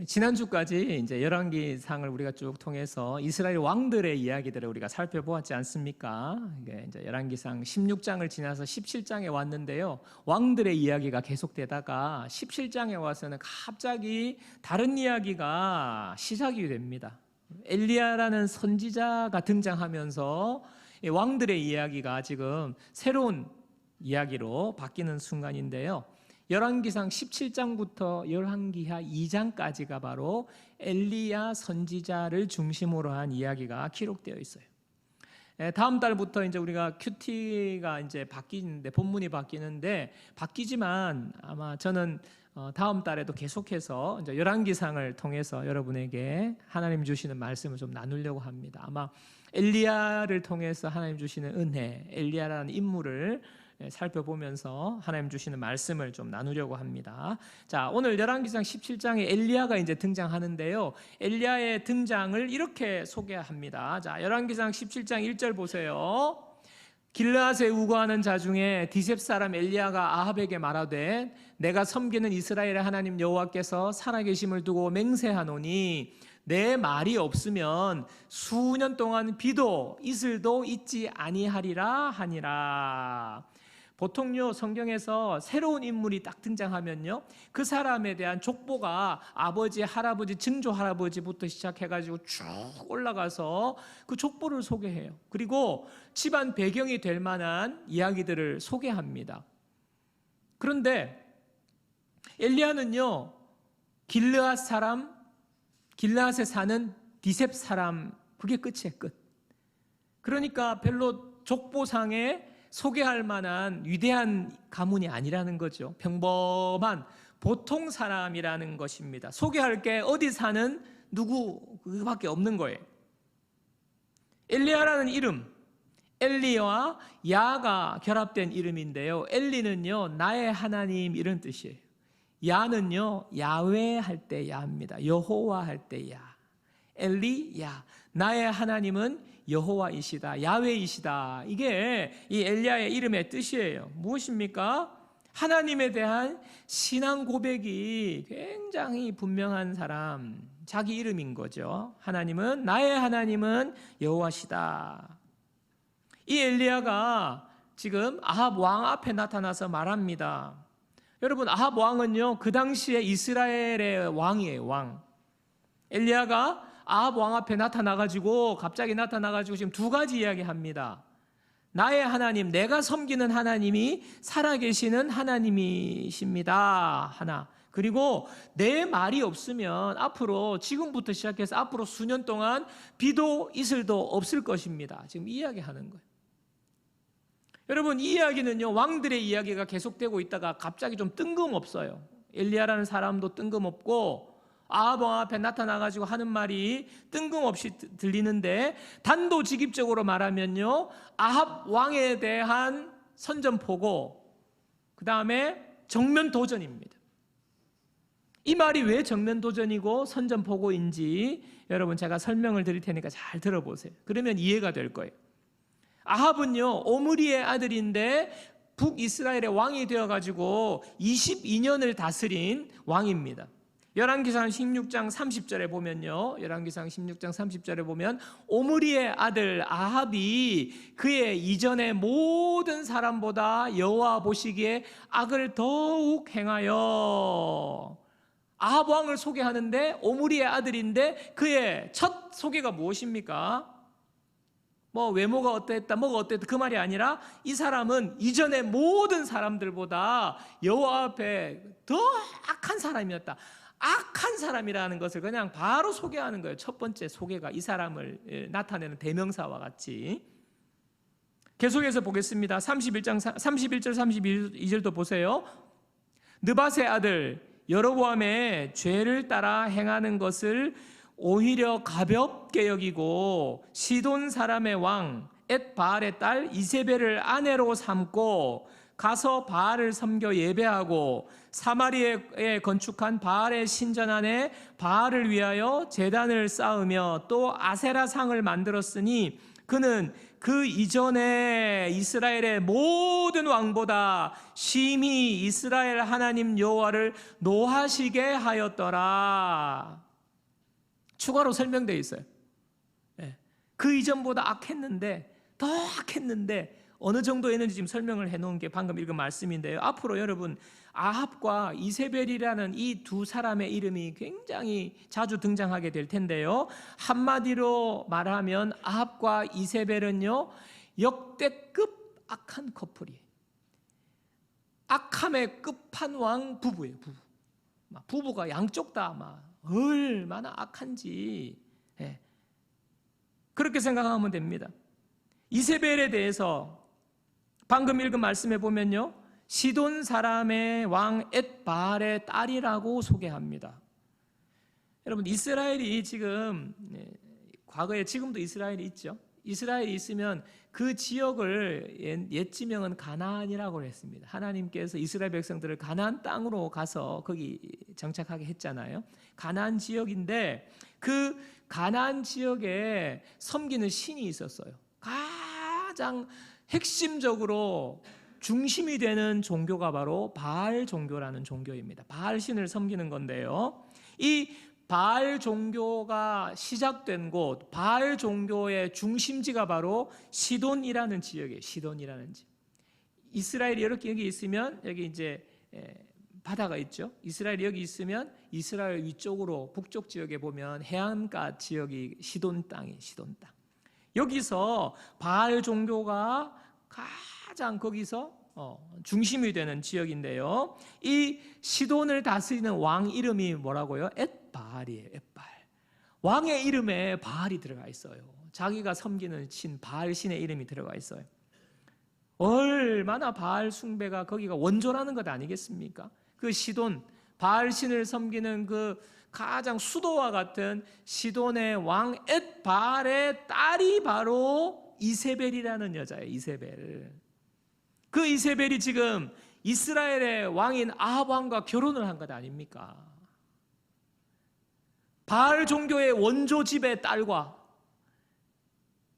지난주까지 이제 열왕기상을 우리가 쭉 통해서 이스라엘 왕들의 이야기들을 우리가 살펴보았지 않습니까? 이게 이제 열왕기상 16장을 지나서 17장에 왔는데요. 왕들의 이야기가 계속되다가 17장에 와서는 갑자기 다른 이야기가 시작이 됩니다. 엘리야라는 선지자가 등장하면서 왕들의 이야기가 지금 새로운 이야기로 바뀌는 순간인데요. 열왕기상 17장부터 열왕기하 2장까지가 바로 엘리야 선지자를 중심으로 한 이야기가 기록되어 있어요. 다음 달부터 이제 우리가 큐티가 이제 바뀌는데, 본문이 바뀌지만 아마 저는 다음 달에도 계속해서 이제 열왕기상을 통해서 여러분에게 하나님 주시는 말씀을 좀 나누려고 합니다. 아마 엘리야를 통해서 하나님 주시는 은혜, 엘리야라는 인물을 살펴보면서 하나님 주시는 말씀을 좀 나누려고 합니다. 자, 오늘 열왕기상 17장에 엘리야가 이제 등장하는데요. 엘리야의 등장을 이렇게 소개합니다. 자, 열왕기상 17장 1절 보세요. 길르앗에 우거하는 자 중에 디셉 사람 엘리야가 아합에게 말하되 내가 섬기는 이스라엘의 하나님 여호와께서 살아계심을 두고 맹세하노니 내 말이 없으면 수년 동안 비도 이슬도 있지 아니하리라 하니라. 보통요, 성경에서 새로운 인물이 딱 등장하면요, 그 사람에 대한 족보가 아버지, 할아버지, 증조 할아버지부터 시작해가지고 쭉 올라가서 그 족보를 소개해요. 그리고 집안 배경이 될 만한 이야기들을 소개합니다. 그런데 엘리야는요, 길르앗에 사는 디셉 사람, 그게 끝이에요, 끝. 그러니까 별로 족보상에 소개할 만한 위대한 가문이 아니라는 거죠. 평범한 보통 사람이라는 것입니다. 소개할 게 어디 사는 누구 그밖에 없는 거예요. 엘리야라는 이름, 엘리와 야가 결합된 이름인데요. 엘리는요, 나의 하나님 이런 뜻이에요. 야는요, 야외 할 때 야입니다. 여호와 할 때 야. 엘리, 야. 나의 하나님은 여호와이시다, 야훼이시다. 이게 이 엘리야의 이름의 뜻이에요. 무엇입니까? 하나님에 대한 신앙 고백이 굉장히 분명한 사람, 자기 이름인 거죠. 나의 하나님은 여호와시다. 이 엘리야가 지금 아합 왕 앞에 나타나서 말합니다. 여러분, 아합 왕은요, 그 당시에 이스라엘의 왕이에요, 왕. 엘리야가 아합 왕 앞에 갑자기 나타나가지고 지금 두 가지 이야기합니다. 나의 하나님, 내가 섬기는 하나님이 살아계시는 하나님이십니다, 하나. 그리고 내 말이 없으면 지금부터 시작해서 앞으로 수년 동안 비도 이슬도 없을 것입니다. 지금 이야기하는 거예요. 여러분, 이 이야기는요, 왕들의 이야기가 계속되고 있다가 갑자기 좀 뜬금없어요. 엘리야라는 사람도 뜬금없고 아합 왕 앞에 나타나가지고 하는 말이 뜬금없이 들리는데, 단도직입적으로 말하면요, 아합 왕에 대한 선전포고, 그 다음에 정면도전입니다. 이 말이 왜 정면도전이고 선전포고인지 여러분 제가 설명을 드릴 테니까 잘 들어보세요. 그러면 이해가 될 거예요. 아합은요, 오므리의 아들인데 북이스라엘의 왕이 되어가지고 22년을 다스린 왕입니다. 열왕기상 16장 30절에 보면 오므리의 아들 아합이 그의 이전의 모든 사람보다 여호와 보시기에 악을 더욱 행하여, 아합 왕을 소개하는데 오므리의 아들인데 그의 첫 소개가 무엇입니까? 외모가 어땠다, 뭐가 어땠다, 그 말이 아니라 이 사람은 이전의 모든 사람들보다 여호와 앞에 더 악한 사람이었다. 악한 사람이라는 것을 그냥 바로 소개하는 거예요. 첫 번째 소개가 이 사람을 나타내는 대명사와 같이. 계속해서 보겠습니다. 31절 32절도 보세요. 느밧의 아들 여로보암의 죄를 따라 행하는 것을 오히려 가볍게 여기고 시돈 사람의 왕 엣바알의 딸 이세벨을 아내로 삼고 가서 바알을 섬겨 예배하고 사마리아에 건축한 바알의 신전 안에 바알을 위하여 제단을 쌓으며 또 아세라상을 만들었으니 그는 그 이전에 이스라엘의 모든 왕보다 심히 이스라엘 하나님 여호와를 노하시게 하였더라. 추가로 설명되어 있어요. 그 이전보다 악했는데, 더 악했는데 어느 정도였는지 지금 설명을 해놓은 게 방금 읽은 말씀인데요. 앞으로 여러분, 아합과 이세벨이라는 이 두 사람의 이름이 굉장히 자주 등장하게 될 텐데요. 한마디로 말하면 아합과 이세벨은요, 역대급 악한 커플이에요. 악함의 끝판왕 부부예요. 부부가 양쪽 다 얼마나 악한지 그렇게 생각하면 됩니다. 이세벨에 대해서 방금 읽은 말씀에 보면요, 시돈 사람의 왕 엣바알의 딸이라고 소개합니다. 여러분, 이스라엘이 지금, 과거에 지금도 이스라엘이 있죠. 이스라엘이 있으면 그 지역을 옛 지명은 가나안이라고 했습니다. 하나님께서 이스라엘 백성들을 가나안 땅으로 가서 거기 정착하게 했잖아요. 가나안 지역인데 그 가나안 지역에 섬기는 신이 있었어요. 가장 핵심적으로 중심이 되는 종교가 바로 바알 종교라는 종교입니다. 바알 신을 섬기는 건데요, 이 바알 종교가 시작된 곳, 바알 종교의 중심지가 바로 시돈이라는 지역이에요. 시돈이라는 지역. 이스라엘이 이렇게 여기 있으면 여기 이제 바다가 있죠. 이스라엘이 여기 있으면 이스라엘 위쪽으로 북쪽 지역에 보면 해안가 지역이 시돈 땅이에요. 시돈 땅. 여기서 바알 종교가 가장 거기서 중심이 되는 지역인데요, 이 시돈을 다스리는 왕 이름이 뭐라고요? 엣바알이에요. 엣바알. 왕의 이름에 바알이 들어가 있어요. 자기가 섬기는 신 바알 신의 이름이 들어가 있어요. 얼마나 바알 숭배가 거기가 원조라는 것 아니겠습니까? 그 시돈, 바알 신을 섬기는 그 가장 수도와 같은 시돈의 왕 엣바알의 딸이 바로 이세벨이라는 여자예요. 이세벨. 그 이세벨이 지금 이스라엘의 왕인 아합 왕과 결혼을 한 것 아닙니까? 바알 종교의 원조 집의 딸과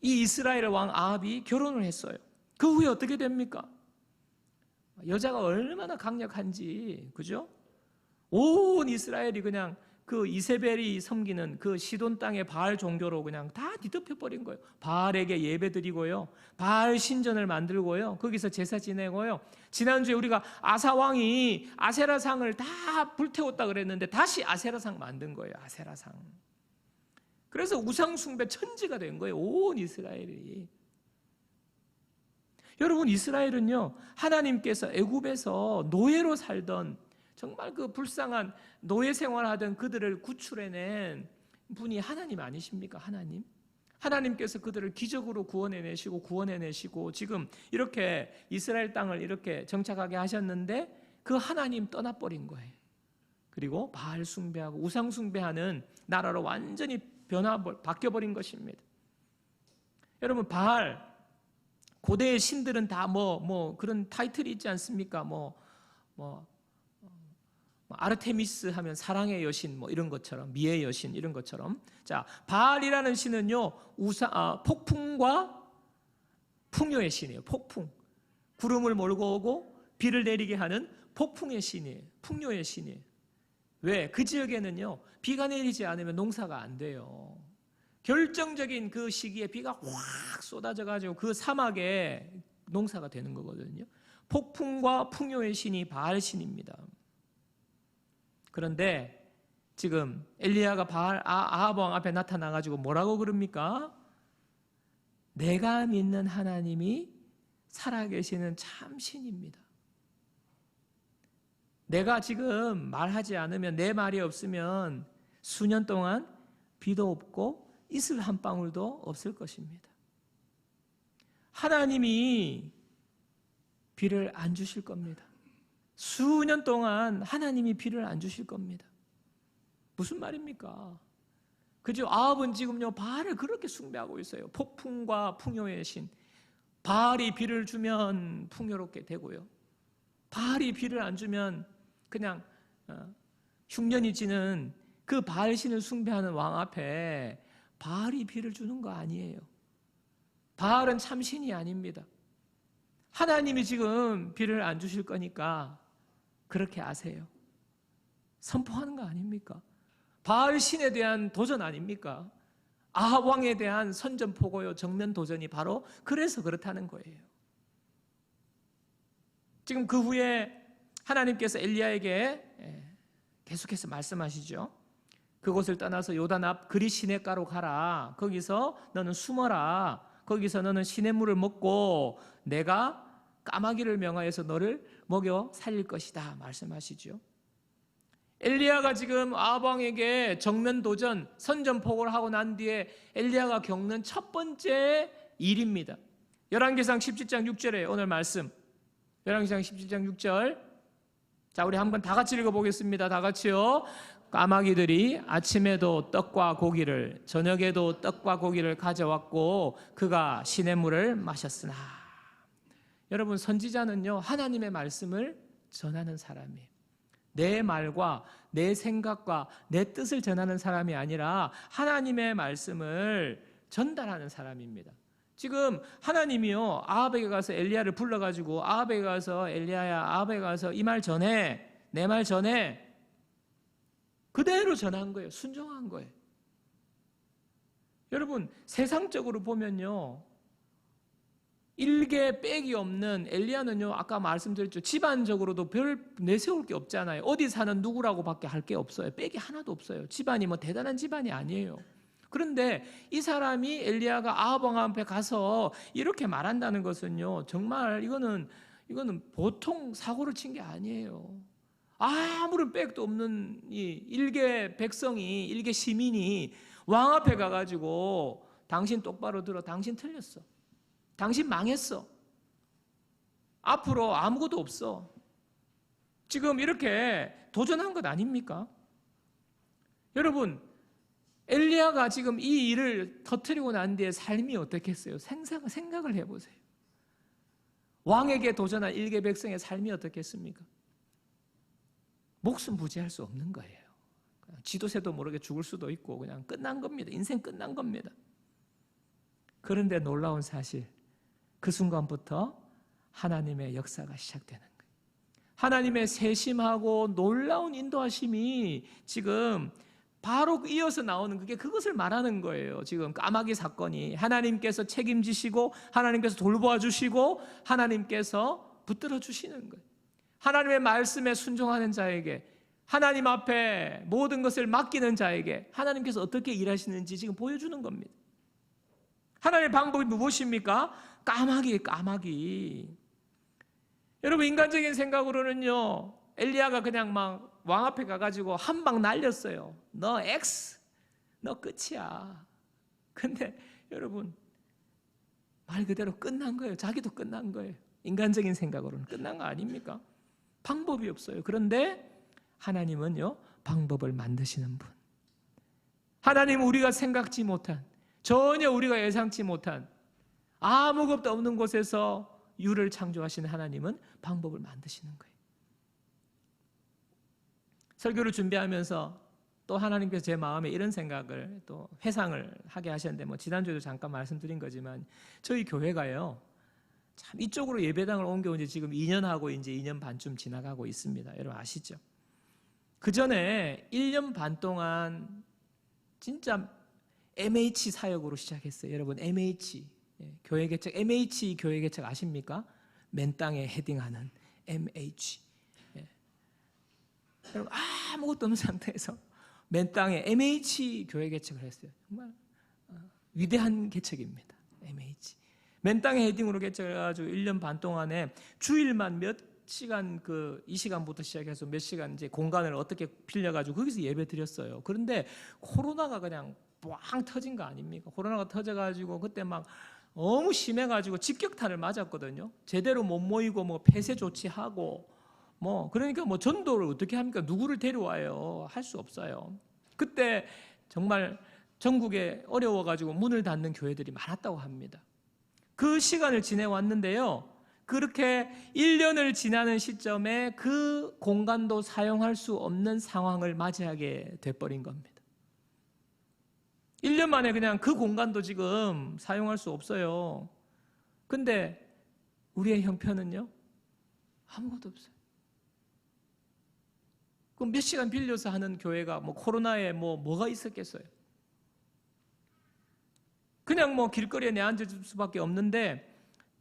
이 이스라엘 왕 아합이 결혼을 했어요. 그 후에 어떻게 됩니까? 여자가 얼마나 강력한지, 그죠? 온 이스라엘이 그냥 그 이세벨이 섬기는 그 시돈 땅의 바알 종교로 그냥 다 뒤덮여 버린 거예요. 바알에게 예배드리고요, 바알 신전을 만들고요, 거기서 제사 지내고요. 지난주에 우리가 아사왕이 아세라상을 다 불태웠다 그랬는데 다시 아세라상 만든 거예요. 아세라상. 그래서 우상숭배 천지가 된 거예요, 온 이스라엘이. 여러분, 이스라엘은요, 하나님께서 애굽에서 노예로 살던 정말 그 불쌍한 노예 생활하던 그들을 구출해낸 분이 하나님 아니십니까? 하나님께서 그들을 기적으로 구원해내시고 지금 이렇게 이스라엘 땅을 이렇게 정착하게 하셨는데 그 하나님 떠나버린 거예요. 그리고 바알 숭배하고 우상 숭배하는 나라로 완전히 바뀌어버린 것입니다. 여러분, 바알, 고대의 신들은 다 그런 타이틀이 있지 않습니까? 아르테미스 하면 사랑의 여신, 이런 것처럼, 미의 여신, 이런 것처럼. 자, 바알이라는 신은요, 폭풍과 풍요의 신이에요. 폭풍. 구름을 몰고 오고 비를 내리게 하는 폭풍의 신이에요. 풍요의 신이에요. 왜? 그 지역에는요, 비가 내리지 않으면 농사가 안 돼요. 결정적인 그 시기에 비가 확 쏟아져가지고 그 사막에 농사가 되는 거거든요. 폭풍과 풍요의 신이 바알 신입니다. 그런데 지금 엘리야가 아합 왕 앞에 나타나가지고 뭐라고 그럽니까? 내가 믿는 하나님이 살아계시는 참 신입니다. 내가 지금 말하지 않으면, 내 말이 없으면 수년 동안 비도 없고 이슬 한 방울도 없을 것입니다. 하나님이 비를 안 주실 겁니다. 수년 동안 하나님이 비를 안 주실 겁니다. 무슨 말입니까? 그죠? 아합은 지금요, 바알을 그렇게 숭배하고 있어요. 폭풍과 풍요의 신. 바알이 비를 주면 풍요롭게 되고요, 바알이 비를 안 주면 그냥 흉년이 지는 그 바알 신을 숭배하는 왕 앞에 바알이 비를 주는 거 아니에요. 바알은 참신이 아닙니다. 하나님이 지금 비를 안 주실 거니까 그렇게 아세요. 선포하는 거 아닙니까? 바알 신에 대한 도전 아닙니까? 아합 왕에 대한 선전포고요, 정면 도전이 바로 그래서 그렇다는 거예요. 지금 그 후에 하나님께서 엘리야에게 계속해서 말씀하시죠. 그곳을 떠나서 요단 앞 그리 시냇가로 가라. 거기서 너는 숨어라. 거기서 너는 시냇물을 먹고 내가 까마귀를 명하여서 너를 먹여 살릴 것이다 말씀하시죠. 엘리야가 지금 아합 왕에게 정면 도전, 선전포고를 하고 난 뒤에 엘리야가 겪는 첫 번째 일입니다. 열왕기상 17장 6절에 오늘 말씀, 열왕기상 17장 6절, 자 우리 한번 다 같이 읽어보겠습니다. 다 같이요. 까마귀들이 아침에도 떡과 고기를, 저녁에도 떡과 고기를 가져왔고 그가 시냇물을 마셨으나. 여러분, 선지자는요 하나님의 말씀을 전하는 사람이에요. 내 말과 내 생각과 내 뜻을 전하는 사람이 아니라 하나님의 말씀을 전달하는 사람입니다. 지금 하나님이요 아합에게 가서 엘리야를 불러가지고 아합에게 가서 엘리야야, 아합에게 가서 이 말 전해, 내 말 전해, 그대로 전한 거예요. 순종한 거예요. 여러분, 세상적으로 보면요 일개 빽이 없는 엘리야는요 아까 말씀드렸죠, 집안적으로도 별 내세울 게 없잖아요. 어디 사는 누구라고 밖에 할 게 없어요. 빽이 하나도 없어요. 집안이 뭐 대단한 집안이 아니에요. 그런데 이 사람이 엘리야가 아합 왕 앞에 가서 이렇게 말한다는 것은요 정말 이거는 보통 사고를 친 게 아니에요. 아무런 빽도 없는 이 일개 백성이, 일개 시민이 왕 앞에 가가지고 당신 똑바로 들어, 당신 틀렸어, 당신 망했어, 앞으로 아무것도 없어, 지금 이렇게 도전한 것 아닙니까? 여러분, 엘리야가 지금 이 일을 터뜨리고 난 뒤에 삶이 어떻겠어요? 생각을 해보세요. 왕에게 도전한 일개 백성의 삶이 어떻겠습니까? 목숨 부지할 수 없는 거예요. 지도새도 모르게 죽을 수도 있고 그냥 끝난 겁니다. 인생 끝난 겁니다. 그런데 놀라운 사실, 그 순간부터 하나님의 역사가 시작되는 거예요. 하나님의 세심하고 놀라운 인도하심이 지금 바로 이어서 나오는 그것을 말하는 거예요. 지금 까마귀 사건이 하나님께서 책임지시고 하나님께서 돌보아 주시고 하나님께서 붙들어 주시는 거예요. 하나님의 말씀에 순종하는 자에게, 하나님 앞에 모든 것을 맡기는 자에게 하나님께서 어떻게 일하시는지 지금 보여주는 겁니다. 하나님의 방법이 무엇입니까? 까마귀. 여러분, 인간적인 생각으로는요 엘리야가 그냥 막 왕 앞에 가가지고 한 방 날렸어요. 너 X, 너 끝이야. 근데 여러분, 말 그대로 끝난 거예요. 자기도 끝난 거예요. 인간적인 생각으로는 끝난 거 아닙니까? 방법이 없어요. 그런데 하나님은요 방법을 만드시는 분. 하나님은 우리가 생각지 못한, 전혀 우리가 예상치 못한, 아무것도 없는 곳에서 유를 창조하시는 하나님은 방법을 만드시는 거예요. 설교를 준비하면서 또 하나님께서 제 마음에 이런 생각을, 또 회상을 하게 하셨는데, 지난주에도 잠깐 말씀드린 거지만 저희 교회가요 참 이쪽으로 예배당을 옮겨온 지 지금 2년하고 이제 2년 반쯤 지나가고 있습니다. 여러분 아시죠? 그 전에 1년 반 동안 진짜 MH 사역으로 시작했어요. 여러분, MH 교회 개척, MH 교회 개척 아십니까? 맨 땅에 헤딩하는 MH. 여러분, 아무것도 없는 상태에서 맨 땅에 MH 교회 개척을 했어요. 정말 위대한 개척입니다. MH. 맨 땅에 헤딩으로 개척해가지고 1년 반 동안에 주일만 몇 시간, 이 시간부터 시작해서 몇 시간 이제 공간을 어떻게 빌려가지고 거기서 예배 드렸어요. 그런데 코로나가 그냥 빵 터진 거 아닙니까? 코로나가 터져가지고 그때 막 너무 심해가지고 직격탄을 맞았거든요. 제대로 못 모이고 폐쇄 조치하고 그러니까 전도를 어떻게 합니까? 누구를 데려와요? 할 수 없어요. 그때 정말 전국에 어려워가지고 문을 닫는 교회들이 많았다고 합니다. 그 시간을 지내왔는데요, 그렇게 1년을 지나는 시점에 그 공간도 사용할 수 없는 상황을 맞이하게 돼버린 겁니다. 1년 만에 그냥 그 공간도 지금 사용할 수 없어요. 근데 우리의 형편은요? 아무것도 없어요. 그럼 몇 시간 빌려서 하는 교회가 뭐 코로나에 뭐가 있었겠어요? 그냥 뭐 길거리에 내앉을 수밖에 없는데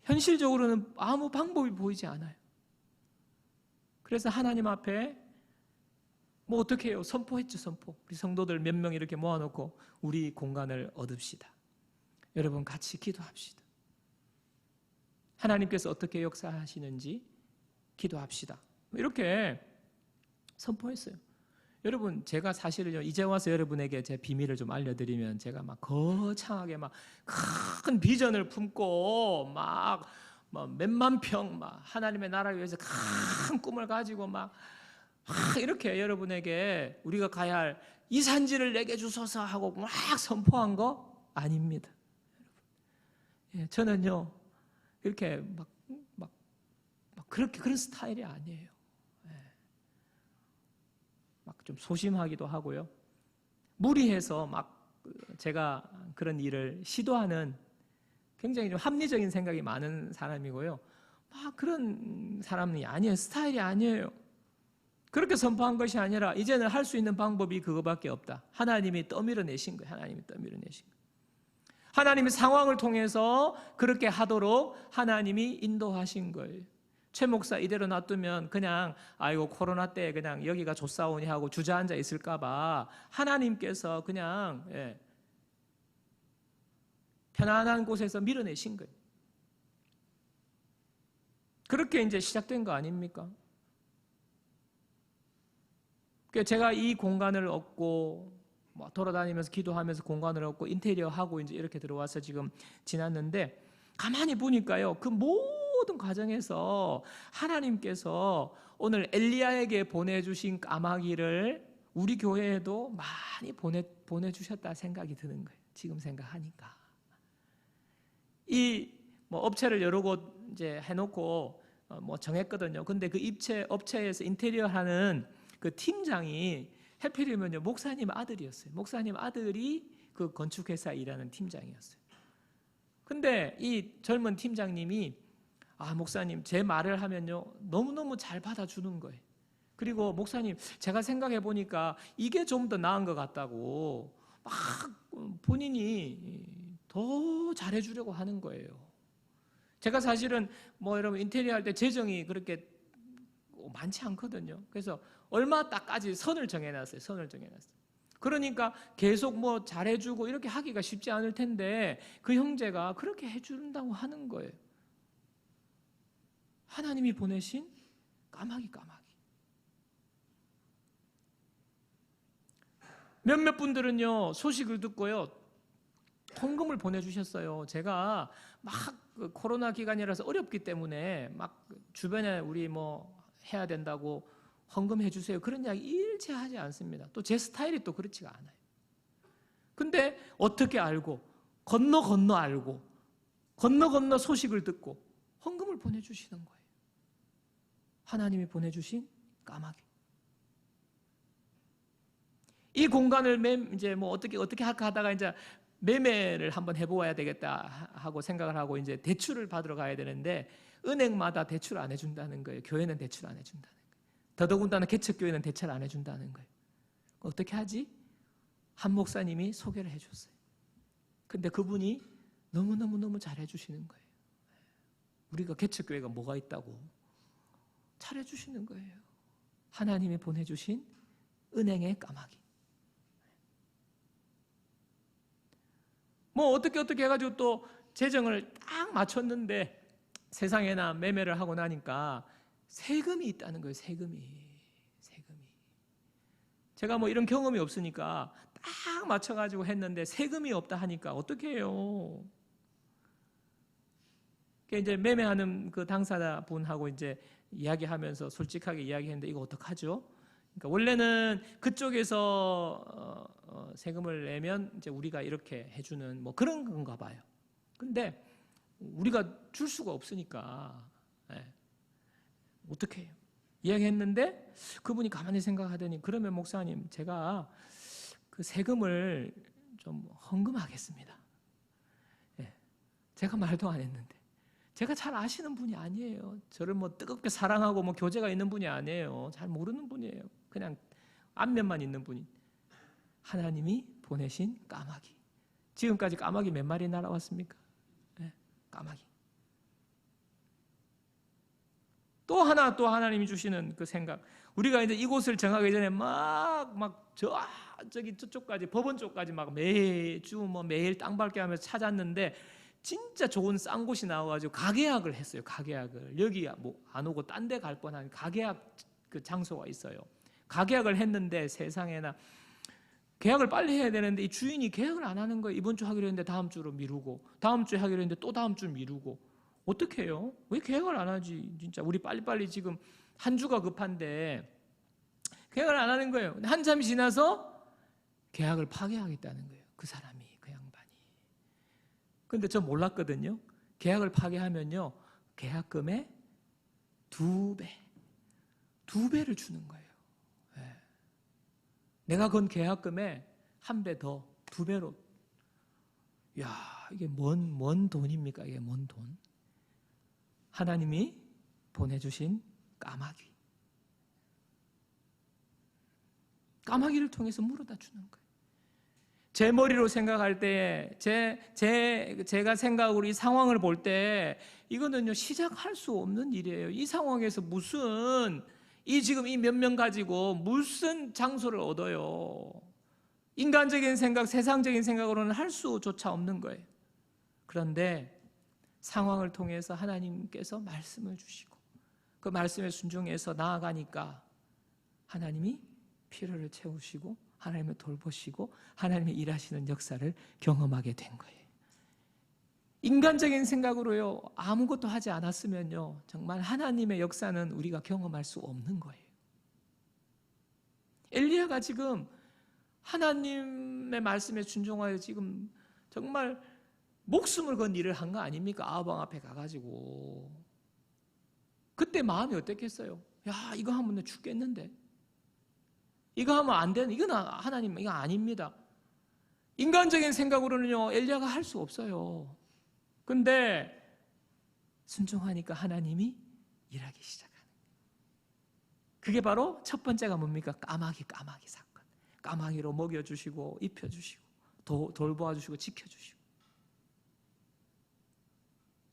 현실적으로는 아무 방법이 보이지 않아요. 그래서 하나님 앞에 뭐 어떻게 해요? 선포했죠, 선포. 우리 성도들 몇 명 이렇게 모아놓고 우리 공간을 얻읍시다. 여러분 같이 기도합시다. 하나님께서 어떻게 역사하시는지 기도합시다. 이렇게 선포했어요. 여러분 제가 사실은요 이제 와서 여러분에게 제 비밀을 좀 알려드리면 제가 막 거창하게 막 큰 비전을 품고 막 몇만 평 막 하나님의 나라를 위해서 큰 꿈을 가지고 막 이렇게 여러분에게 우리가 가야 할 이 산지를 내게 주소서 하고 막 선포한 거 아닙니다. 예, 저는요 이렇게 막 그렇게 그런 스타일이 아니에요. 막 좀 소심하기도 하고요. 무리해서 막 제가 그런 일을 시도하는 굉장히 좀 합리적인 생각이 많은 사람이고요. 막 그런 사람이 아니에요. 스타일이 아니에요. 그렇게 선포한 것이 아니라 이제는 할 수 있는 방법이 그거밖에 없다. 하나님이 떠밀어내신 거예요. 하나님이 떠밀어내신 거예요. 하나님이 상황을 통해서 그렇게 하도록 하나님이 인도하신 거예요. 최 목사 이대로 놔두면 그냥 아이고 코로나 때 그냥 여기가 좋사오니 하고 주저앉아 있을까 봐 하나님께서 그냥 편안한 곳에서 밀어내신 거예요. 그렇게 이제 시작된 거 아닙니까? 제가 이 공간을 얻고 돌아다니면서 기도하면서 공간을 얻고 인테리어 하고 이제 이렇게 들어와서 지금 지났는데 가만히 보니까요 그 모든 과정에서 하나님께서 오늘 엘리야에게 보내주신 까마귀를 우리 교회에도 많이 보내주셨다 생각이 드는 거예요. 지금 생각하니까 이 업체를 여러 곳 이제 해놓고 정했거든요. 근데 그 업체에서 인테리어 하는 그 팀장이 해필이면요 목사님 아들이었어요. 목사님 아들이 그 건축회사 일하는 팀장이었어요. 근데 이 젊은 팀장님이 목사님 제 말을 하면요 너무너무 잘 받아주는 거예요. 그리고 목사님 제가 생각해 보니까 이게 좀 더 나은 것 같다고 막 본인이 더 잘해주려고 하는 거예요. 제가 사실은 여러분 인테리어 할 때 재정이 그렇게 많지 않거든요. 그래서 얼마 딱까지 선을 정해놨어요. 그러니까 계속 잘해주고 이렇게 하기가 쉽지 않을 텐데 그 형제가 그렇게 해준다고 하는 거예요. 하나님이 보내신 까마귀. 몇몇 분들은요 소식을 듣고요 헌금을 보내주셨어요. 제가 막 코로나 기간이라서 어렵기 때문에 막 주변에 우리 해야 된다고 헌금해 주세요. 그런 이야기 일체 하지 않습니다. 또 제 스타일이 또 그렇지가 않아요. 근데 어떻게 알고 건너 알고 건너 소식을 듣고 헌금을 보내주시는 거예요. 하나님이 보내주신 까마귀. 이 공간을 이제 어떻게 할까 하다가 이제 매매를 한번 해보아야 되겠다 하고 생각을 하고 이제 대출을 받으러 가야 되는데 은행마다 대출 안 해준다는 거예요. 교회는 대출 안 해준다는 거예요. 더더군다나 개척교회는 대출 안 해준다는 거예요. 어떻게 하지? 한 목사님이 소개를 해줬어요. 근데 그분이 너무 잘해주시는 거예요. 우리가 개척교회가 뭐가 있다고 잘해주시는 거예요. 하나님이 보내주신 은행의 까마귀. 어떻게 해가지고 또 재정을 딱 맞췄는데 세상에나 매매를 하고 나니까 세금이 있다는 거예요. 세금이. 제가 이런 경험이 없으니까 딱 맞춰가지고 했는데 세금이 없다 하니까 어떻게 해요? 이제 매매하는 그 당사자분하고 이제 이야기하면서 솔직하게 이야기했는데 이거 어떡하죠? 그러니까 원래는 그쪽에서 세금을 내면 이제 우리가 이렇게 해주는 그런 건가 봐요. 근데 우리가 줄 수가 없으니까 어떻게 해요? 이야기했는데 그분이 가만히 생각하더니 그러면 목사님 제가 그 세금을 좀 헌금하겠습니다. 예, 제가 말도 안 했는데 제가 잘 아시는 분이 아니에요. 저를 뭐 뜨겁게 사랑하고 뭐 교제가 있는 분이 아니에요. 잘 모르는 분이에요. 그냥 안면만 있는 분이. 하나님이 보내신 까마귀. 지금까지 까마귀 몇 마리 날아왔습니까? 네, 까마귀. 또 하나님이 주시는 그 생각. 우리가 이제 이곳을 정하기 전에 저쪽까지 법원 쪽까지 막 매주 뭐 매일 땅 밟게 하면서 찾았는데 진짜 좋은 싼 곳이 나와가지고 가계약을 했어요. 가계약을. 여기 뭐 안 오고 딴 데 갈 뻔한 가계약 그 장소가 있어요. 가계약을 했는데 세상에나 계약을 빨리 해야 되는데 이 주인이 계약을 안 하는 거예요. 이번 주 하기로 했는데 다음 주로 미루고, 다음 주에 하기로 했는데 또 다음 주 미루고. 어떻게 해요? 왜 계약을 안 하지? 진짜 우리 빨리빨리 지금 한 주가 급한데 계약을 안 하는 거예요. 한참이 지나서 계약을 파기하겠다는 거예요. 그 사람이, 그 양반이. 근데 저 몰랐거든요. 계약을 파기하면요 계약금의 2배를 주는 거예요. 네. 내가 건 계약금에 1배 더, 2배로. 야, 이게 뭔 돈입니까? 이게 뭔 돈? 하나님이 보내주신 까마귀. 까마귀를 통해서 물어다 주는 거예요. 제 머리로 생각할 때, 제가 생각으로 이 상황을 볼 때, 이거는요, 시작할 수 없는 일이에요. 이 상황에서 지금 이 몇 명 가지고 무슨 장소를 얻어요? 인간적인 생각, 세상적인 생각으로는 할 수조차 없는 거예요. 그런데 상황을 통해서 하나님께서 말씀을 주시고 그 말씀에 순종해서 나아가니까 하나님이 필요를 채우시고 하나님을 돌보시고 하나님의 일하시는 역사를 경험하게 된 거예요. 인간적인 생각으로요 아무것도 하지 않았으면요 정말 하나님의 역사는 우리가 경험할 수 없는 거예요. 엘리야가 지금 하나님의 말씀에 순종하여 지금 정말 목숨을 건 일을 한 거 아닙니까? 아합 앞에 가가지고. 그때 마음이 어땠겠어요? 야, 이거 하면 나 죽겠는데. 이거 하면 안 되는, 이건 하나님, 이거 아닙니다. 인간적인 생각으로는요, 엘리야가 할 수 없어요. 근데 순종하니까 하나님이 일하기 시작하는 거예요. 그게 바로 첫 번째가 뭡니까? 까마귀 사건. 까마귀로 먹여주시고, 입혀주시고, 돌보아주시고, 지켜주시고.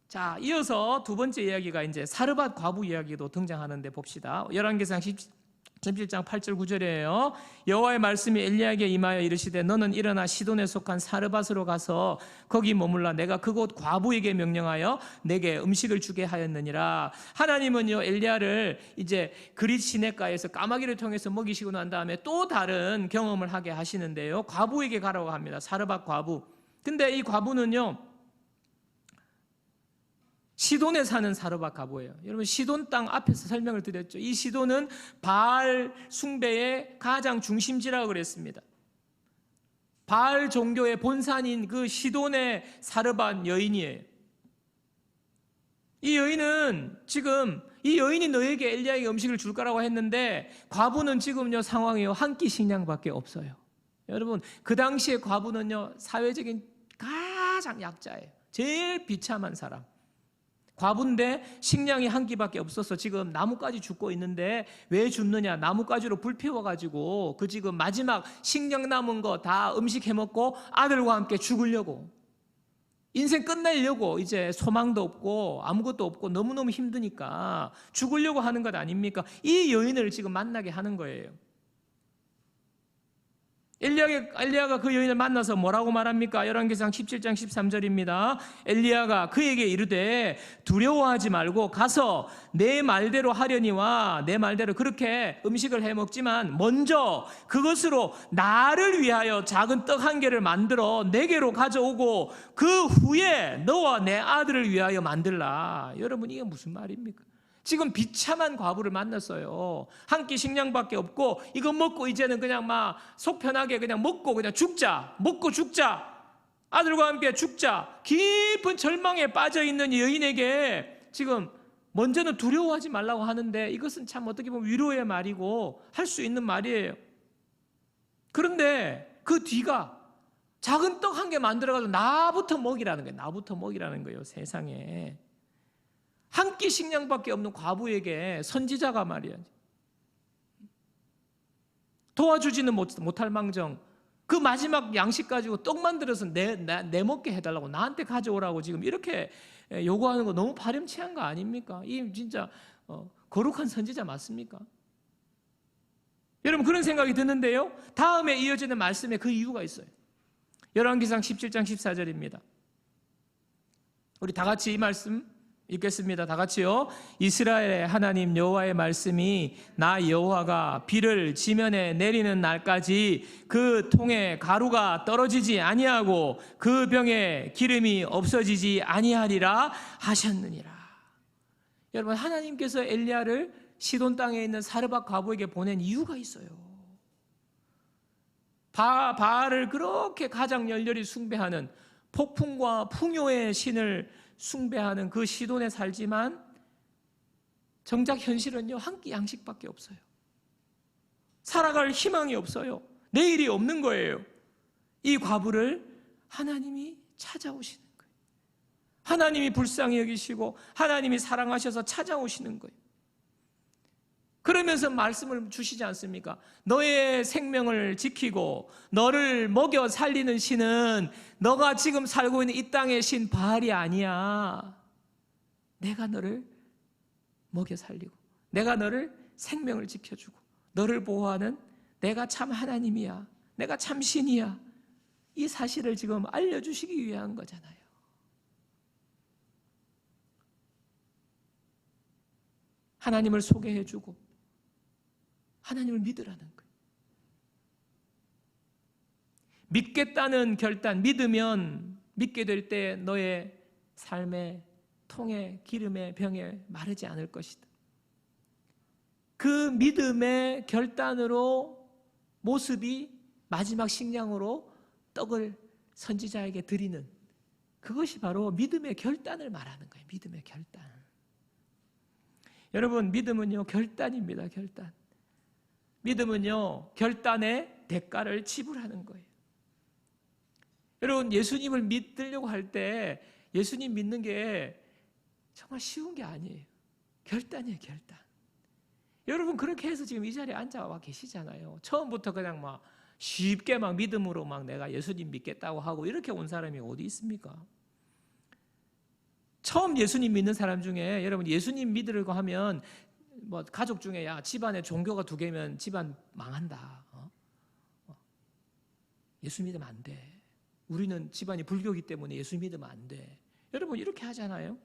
자, 이어서 두 번째 이야기가 이제 사르밧 과부 이야기도 등장하는데 봅시다. 열왕기상 17장 8절 9절이에요. 여호와의 말씀이 엘리야에게 임하여 이르시되 너는 일어나 시돈에 속한 사르밧으로 가서 거기 머물라. 내가 그곳 과부에게 명령하여 내게 음식을 주게 하였느니라. 하나님은요 엘리야를 이제 그릿 시냇가에서 까마귀를 통해서 먹이시고 난 다음에 또 다른 경험을 하게 하시는데요. 과부에게 가라고 합니다. 사르밧 과부. 근데 이 과부는요 시돈에 사는 사르밧 과부예요. 여러분 시돈 땅 앞에서 설명을 드렸죠. 이 시돈은 바알 숭배의 가장 중심지라고 그랬습니다. 바알 종교의 본산인 그 시돈의 사르밧 여인이에요. 이 여인이 너에게 엘리야에게 음식을 줄 거라고 했는데 과부는 지금요 상황이요 한 끼 식량밖에 없어요. 여러분 그 당시에 과부는요 사회적인 가장 약자예요. 제일 비참한 사람. 과부인데 식량이 한 끼밖에 없어서 지금 나뭇가지 줍고 있는데 왜 줍느냐? 나뭇가지로 불 피워가지고 그 지금 마지막 식량 남은 거 다 음식 해먹고 아들과 함께 죽으려고, 인생 끝내려고, 이제 소망도 없고 아무것도 없고 너무너무 힘드니까 죽으려고 하는 것 아닙니까? 이 여인을 지금 만나게 하는 거예요. 엘리야가 그 여인을 만나서 뭐라고 말합니까? 열왕기상 17장 13절입니다. 엘리야가 그에게 이르되 두려워하지 말고 가서 내 말대로 하려니와 내 말대로 그렇게 음식을 해 먹지만 먼저 그것으로 나를 위하여 작은 떡 한 개를 만들어 내게로 가져오고 그 후에 너와 내 아들을 위하여 만들라. 여러분 이게 무슨 말입니까? 지금 비참한 과부를 만났어요. 한 끼 식량밖에 없고 이거 먹고 이제는 그냥 막 속 편하게 그냥 먹고 그냥 죽자. 먹고 죽자. 아들과 함께 죽자. 깊은 절망에 빠져 있는 여인에게 지금 먼저는 두려워하지 말라고 하는데 이것은 참 어떻게 보면 위로의 말이고 할 수 있는 말이에요. 그런데 그 뒤가 작은 떡 한 개 만들어가지고 나부터 먹이라는 거예요. 나부터 먹이라는 거예요. 세상에. 한 끼 식량밖에 없는 과부에게 선지자가 말이야. 도와주지는 못할 망정 그 마지막 양식 가지고 떡 만들어서 내 먹게 해달라고, 나한테 가져오라고 지금 이렇게 요구하는 거 너무 파렴치한 거 아닙니까? 이 진짜 거룩한 선지자 맞습니까? 여러분 그런 생각이 드는데요, 다음에 이어지는 말씀에 그 이유가 있어요. 열왕기상 17장 14절입니다. 우리 다 같이 이 말씀 읽겠습니다. 다 같이요. 이스라엘의 하나님 여호와의 말씀이 나 여호와가 비를 지면에 내리는 날까지 그 통에 가루가 떨어지지 아니하고 그 병에 기름이 없어지지 아니하리라 하셨느니라. 여러분 하나님께서 엘리야를 시돈 땅에 있는 사르밧 과부에게 보낸 이유가 있어요. 바알을 그렇게 가장 열렬히 숭배하는, 폭풍과 풍요의 신을 숭배하는 그 시돈에 살지만 정작 현실은요, 한 끼 양식밖에 없어요. 살아갈 희망이 없어요. 내일이 없는 거예요. 이 과부를 하나님이 찾아오시는 거예요. 하나님이 불쌍히 여기시고 하나님이 사랑하셔서 찾아오시는 거예요. 그러면서 말씀을 주시지 않습니까? 너의 생명을 지키고 너를 먹여 살리는 신은 너가 지금 살고 있는 이 땅의 신 바알이 아니야. 내가 너를 먹여 살리고 내가 너를 생명을 지켜주고 너를 보호하는 내가 참 하나님이야. 내가 참 신이야. 이 사실을 지금 알려주시기 위한 거잖아요. 하나님을 소개해주고 하나님을 믿으라는 거예요. 믿겠다는 결단, 믿으면 믿게 될 때 너의 삶의 통에 기름의 병에 마르지 않을 것이다. 그 믿음의 결단으로 모습이 마지막 식량으로 떡을 선지자에게 드리는, 그것이 바로 믿음의 결단을 말하는 거예요. 믿음의 결단. 여러분 믿음은요 결단입니다. 결단. 믿음은요 결단의 대가를 지불하는 거예요. 여러분 예수님을 믿으려고 할 때 예수님 믿는 게 정말 쉬운 게 아니에요. 결단이에요. 결단. 여러분 그렇게 해서 지금 이 자리에 앉아와 계시잖아요. 처음부터 그냥 막 쉽게 막 믿음으로 막 내가 예수님 믿겠다고 하고 이렇게 온 사람이 어디 있습니까? 처음 예수님 믿는 사람 중에 여러분 예수님 믿으려고 하면 뭐 가족 중에 야 집안에 종교가 2개면 집안 망한다. 예수 믿으면 안 돼. 우리는 집안이 불교이기 때문에 예수 믿으면 안 돼. 여러분 이렇게 하잖아요.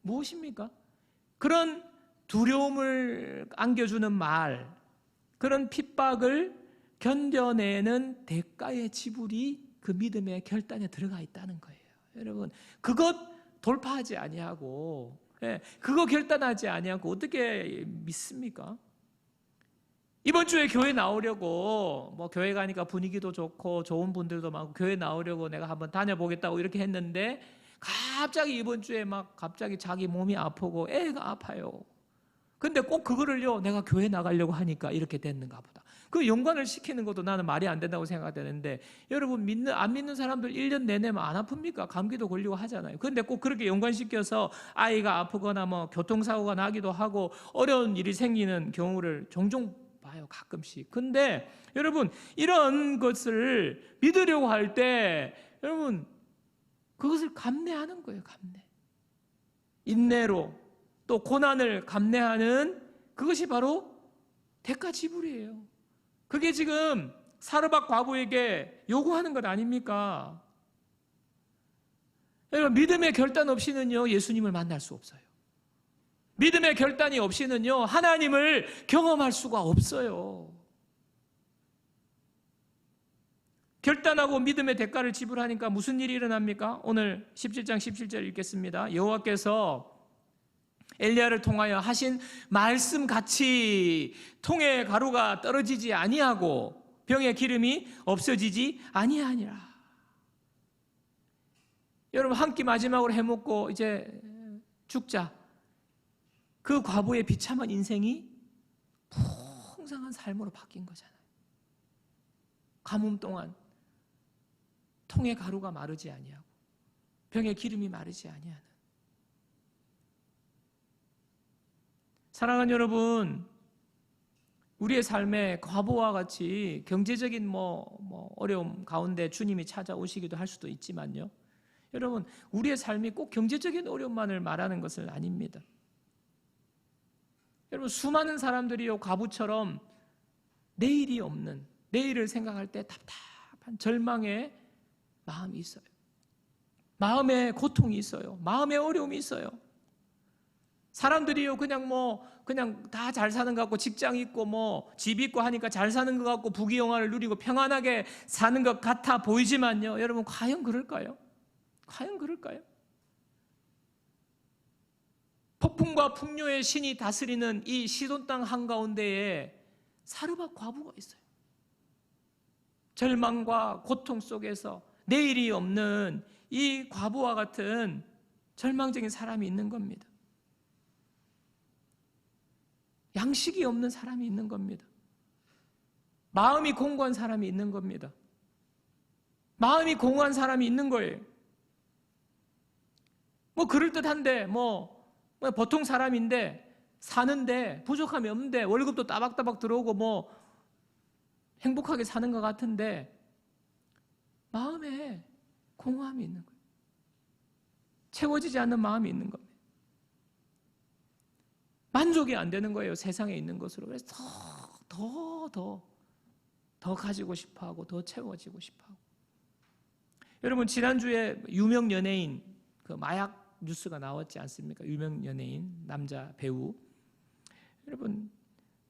무엇입니까? 그런 두려움을 안겨주는 말, 그런 핍박을 견뎌내는 대가의 지불이 그 믿음의 결단에 들어가 있다는 거예요. 여러분 그것 돌파하지 아니하고 그거 결단하지 아니하고 어떻게 믿습니까? 이번 주에 교회 나오려고 뭐 교회 가니까 분위기도 좋고 좋은 분들도 많고 교회 나오려고 내가 한번 다녀보겠다고 이렇게 했는데 갑자기 이번 주에 막 갑자기 자기 몸이 아프고 애가 아파요. 근데 꼭 그거를요 내가 교회 나가려고 하니까 이렇게 됐는가 보다. 그 연관을 시키는 것도 나는 말이 안 된다고 생각되는데, 여러분 안 믿는 사람들 1년 내내 안 아픕니까? 감기도 걸리고 하잖아요. 근데 꼭 그렇게 연관시켜서 아이가 아프거나 뭐 교통사고가 나기도 하고 어려운 일이 생기는 경우를 종종 봐요. 가끔씩. 근데 여러분 이런 것을 믿으려고 할 때 여러분 그것을 감내하는 거예요. 감내. 인내로 또 고난을 감내하는 그것이 바로 대가 지불이에요. 그게 지금 사르밧 과부에게 요구하는 것 아닙니까? 여러분 믿음의 결단 없이는요 예수님을 만날 수 없어요. 믿음의 결단이 없이는요 하나님을 경험할 수가 없어요. 결단하고 믿음의 대가를 지불하니까 무슨 일이 일어납니까? 오늘 17장 17절 읽겠습니다. 여호와께서 엘리야를 통하여 하신 말씀같이 통에 가루가 떨어지지 아니하고 병에 기름이 없어지지 아니하니라. 여러분 한 끼 마지막으로 해먹고 이제 죽자. 그 과부의 비참한 인생이 풍성한 삶으로 바뀐 거잖아요. 가뭄 동안 통의 가루가 마르지 아니하고 병의 기름이 마르지 아니하는. 사랑하는 여러분, 우리의 삶에 과부와 같이 경제적인 어려움 가운데 주님이 찾아오시기도 할 수도 있지만요, 여러분, 우리의 삶이 꼭 경제적인 어려움만을 말하는 것은 아닙니다. 여러분, 수많은 사람들이요, 과부처럼 내일이 없는, 내일을 생각할 때 답답한 절망의 마음이 있어요. 마음에 고통이 있어요. 마음에 어려움이 있어요. 사람들이요, 그냥 다 잘 사는 것 같고, 직장 있고, 집 있고 하니까 잘 사는 것 같고, 부귀영화를 누리고 평안하게 사는 것 같아 보이지만요, 여러분, 과연 그럴까요? 과연 그럴까요? 폭풍과 풍요의 신이 다스리는 이 시돈 땅 한가운데에 사르밧 과부가 있어요. 절망과 고통 속에서 내일이 없는 이 과부와 같은 절망적인 사람이 있는 겁니다. 양식이 없는 사람이 있는 겁니다. 마음이 공고한 사람이 있는 겁니다. 마음이 공고한 사람이 있는 거예요. 그럴듯한데, 보통 사람인데, 사는데, 부족함이 없는데, 월급도 따박따박 들어오고, 행복하게 사는 것 같은데, 마음에 공허함이 있는 거예요. 채워지지 않는 마음이 있는 겁니다. 만족이 안 되는 거예요, 세상에 있는 것으로. 그래서 더 가지고 싶어 하고, 더 채워지고 싶어 하고. 여러분, 지난주에 유명 연예인, 그 마약 뉴스가 나왔지 않습니까? 유명 연예인, 남자 배우. 여러분,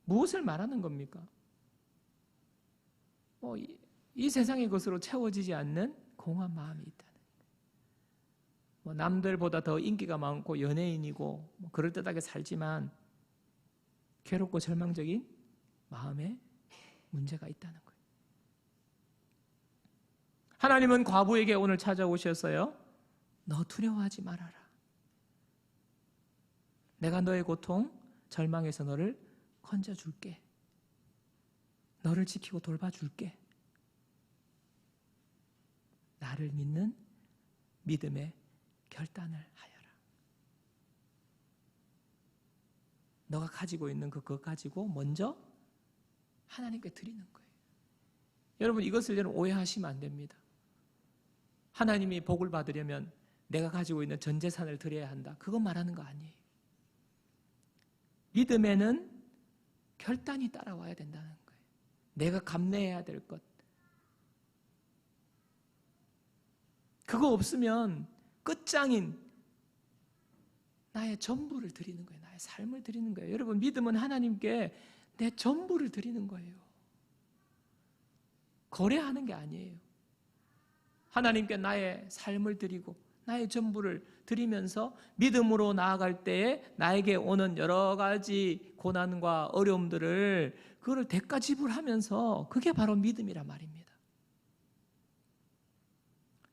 무엇을 말하는 겁니까? 이 세상의 것으로 채워지지 않는 공허한 마음이 있다는 거예요. 남들보다 더 인기가 많고 연예인이고 그럴듯하게 살지만 괴롭고 절망적인 마음에 문제가 있다는 거예요. 하나님은 과부에게 오늘 찾아오셨어요. 너 두려워하지 말아라. 내가 너의 고통, 절망에서 너를 건져줄게. 너를 지키고 돌봐줄게. 나를 믿는 믿음의 결단을 하여라. 너가 가지고 있는 그것 가지고 먼저 하나님께 드리는 거예요. 여러분, 이것을 여러분 오해하시면 안 됩니다. 하나님이 복을 받으려면 내가 가지고 있는 전 재산을 드려야 한다. 그건 말하는 거 아니에요. 믿음에는 결단이 따라와야 된다는 거예요. 내가 감내해야 될 것. 그거 없으면 끝장인 나의 전부를 드리는 거예요. 나의 삶을 드리는 거예요. 여러분, 믿음은 하나님께 내 전부를 드리는 거예요. 거래하는 게 아니에요. 하나님께 나의 삶을 드리고 나의 전부를 드리면서 믿음으로 나아갈 때에 나에게 오는 여러 가지 고난과 어려움들을 그걸 대가 지불하면서 그게 바로 믿음이란 말입니다.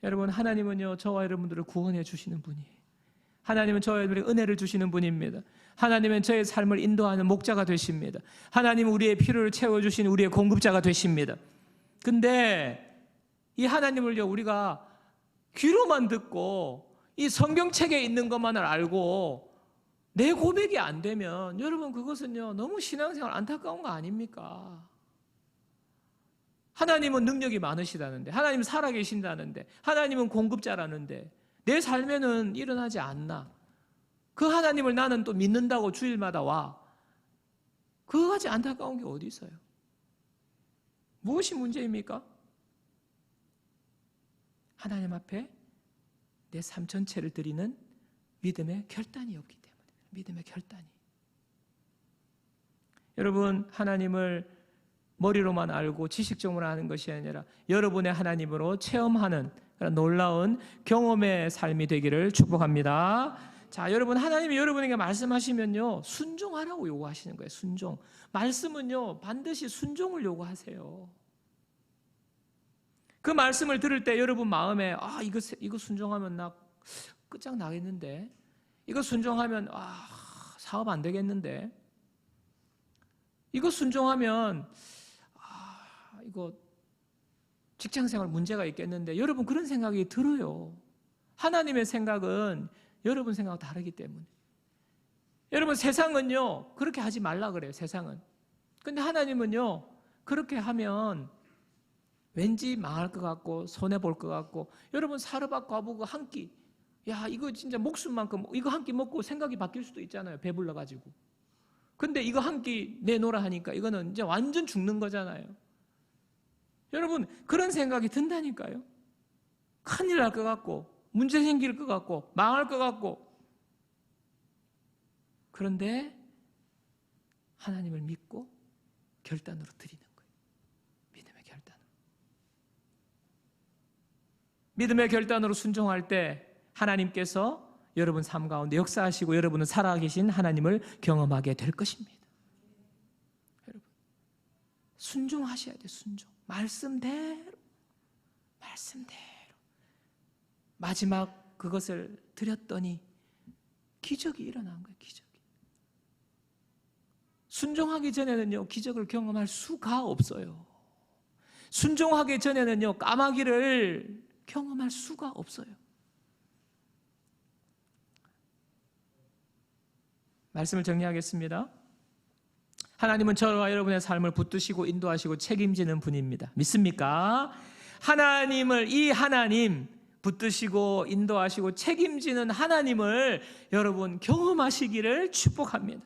여러분, 하나님은요, 저와 여러분들을 구원해 주시는 분이에요. 하나님은 저와 여러분에게 은혜를 주시는 분입니다. 하나님은 저의 삶을 인도하는 목자가 되십니다. 하나님은 우리의 필요를 채워주시는 우리의 공급자가 되십니다. 근데 이 하나님을요, 우리가 귀로만 듣고 이 성경책에 있는 것만을 알고 내 고백이 안 되면 여러분, 그것은요, 너무 신앙생활 안타까운 거 아닙니까? 하나님은 능력이 많으시다는데, 하나님은 살아계신다는데, 하나님은 공급자라는데 내 삶에는 일어나지 않나? 그 하나님을 나는 또 믿는다고 주일마다 와. 그거같이 안타까운 게 어디 있어요? 무엇이 문제입니까? 하나님 앞에 내 삶 전체를 드리는 믿음의 결단이 없기 때문에. 믿음의 결단이. 여러분, 하나님을 머리로만 알고 지식적으로 아는 것이 아니라 여러분의 하나님으로 체험하는 그런 놀라운 경험의 삶이 되기를 축복합니다. 자, 여러분, 하나님이 여러분에게 말씀하시면요, 순종하라고 요구하시는 거예요. 순종. 말씀은요, 반드시 순종을 요구하세요. 그 말씀을 들을 때 여러분 마음에 이거 순종하면 나 끝장나겠는데, 이거 순종하면 사업 안 되겠는데, 이거 순종하면 이거 직장생활 문제가 있겠는데 여러분 그런 생각이 들어요. 하나님의 생각은 여러분 생각과 다르기 때문에. 여러분 세상은요 그렇게 하지 말라 그래요. 세상은. 근데 하나님은요 그렇게 하면 왠지 망할 것 같고 손해볼 것 같고, 여러분 사르밧 과부 그 한 끼, 야 이거 진짜 목숨만큼 이거 한 끼 먹고 생각이 바뀔 수도 있잖아요. 배불러가지고. 근데 이거 한 끼 내놓으라 하니까 이거는 이제 완전 죽는 거잖아요. 여러분 그런 생각이 든다니까요. 큰일 날 것 같고 문제 생길 것 같고 망할 것 같고. 그런데 하나님을 믿고 결단으로 드리는 거예요. 믿음의 결단으로. 믿음의 결단으로 순종할 때 하나님께서 여러분 삶 가운데 역사하시고 여러분은 살아계신 하나님을 경험하게 될 것입니다. 여러분 순종하셔야 돼요. 순종. 말씀대로 마지막 그것을 드렸더니 기적이 일어난 거예요. 기적이. 순종하기 전에는요 기적을 경험할 수가 없어요. 순종하기 전에는요 까마귀를 경험할 수가 없어요. 말씀을 정리하겠습니다. 하나님은 저와 여러분의 삶을 붙드시고 인도하시고 책임지는 분입니다. 믿습니까? 이 하나님 붙드시고 인도하시고 책임지는 하나님을 여러분 경험하시기를 축복합니다.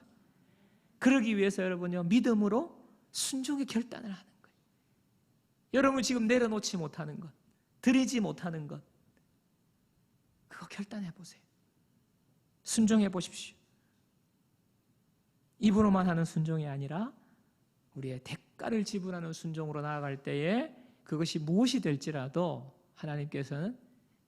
그러기 위해서 여러분요 믿음으로 순종의 결단을 하는 거예요. 여러분 지금 내려놓지 못하는 것, 드리지 못하는 것, 그거 결단해 보세요. 순종해 보십시오. 입으로만 하는 순종이 아니라 우리의 대가를 지불하는 순종으로 나아갈 때에 그것이 무엇이 될지라도 하나님께서는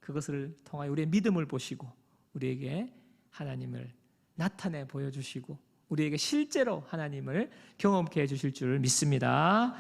그것을 통하여 우리의 믿음을 보시고 우리에게 하나님을 나타내 보여주시고 우리에게 실제로 하나님을 경험케 해주실 줄 믿습니다.